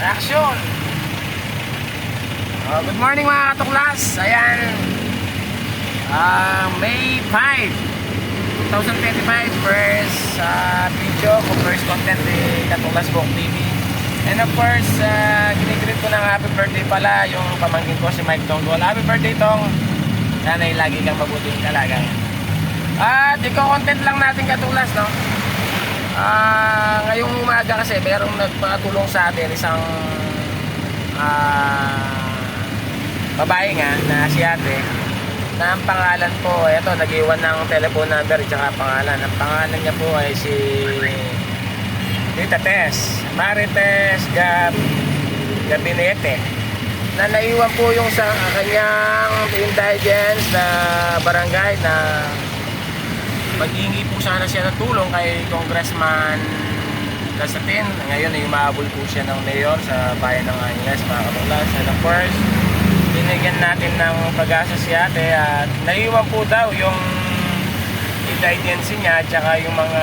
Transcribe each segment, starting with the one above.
Action! Good morning mga katuklas. Ayan, May 5, 2025, first video ko, first content ni Katuklas Book TV. And of course, ginigreet ko ng happy birthday pala yung pamangkin ko si Mike Tonggol. Happy birthday, Tong. Sana'y lagi kang mabuting kalagayan. At iko-content lang natin, Katuklas, no? Ngayong umaga kasi merong nagpatulong sa atin, isang babae nga na si ate, na ang pangalan po, eto, nag-iwan ng telephone number at saka pangalan. Ang pangalan niya po ay si Tita Tess Marites Gabinete, na naiwan po yung sa kanyang indigents na barangay na maghihingi po sana siya ng tulong kay Congressman Lasatin. Ngayon ay umahabol po siya ng mayor sa bayan ng Angeles, mga katuklas. And of course, binigyan natin ng pag-asa si ate at naiwan po daw yung indictments niya at saka yung mga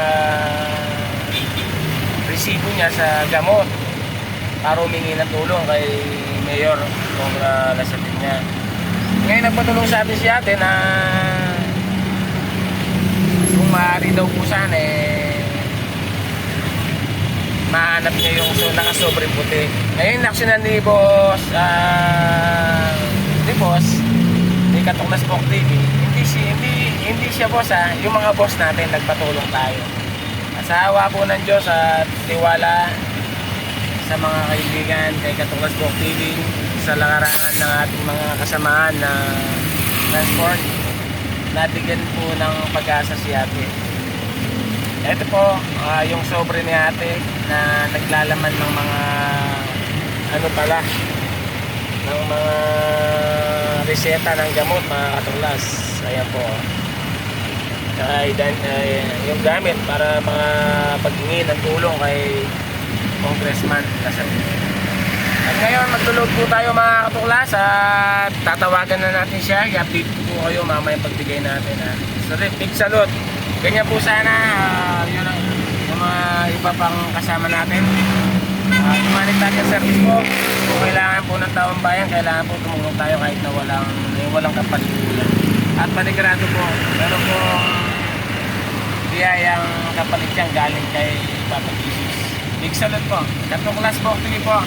resibo niya sa gamot para humingi ng tulong kay mayor kung Lasatin niya. Ngayon nagpatulong sa atin si ate na kung maaari daw po sana mahanap niya yung nakasobrang puti. Ngayon aksyonan ni boss ni Katuklas Book TV, hindi siya boss, yung mga boss natin nagpatulong tayo. Asawa po ng Diyos at tiwala sa mga kaibigan kay Katuklas Book TV, sa larangan ng ating mga kasamaan na transport, nabigyan po ng pag-asa si ate. Ito po, yung sobre ni ate na naglalaman ng mga ng mga reseta ng gamot, mga katuklas. Ayan po. Yung gamit para mga paghingi ng tulong kay Congressman Lasatin. At ngayon magtulog po tayo, mga katuklas, at tatawagan na natin siya. I-update po kayo mamaya yung pagbigay natin. So, big salute. Ganyan po sana yun ang yung mga iba pang kasama natin. Humanitarian service po. Kung kailangan po ng taong bayan, kailangan po tumulong tayo kahit na walang kapalitan. At panigurado po, meron po biyayang kapalit yan galing kay Papa Jesus. Big salute po. Katuklas Book TV po.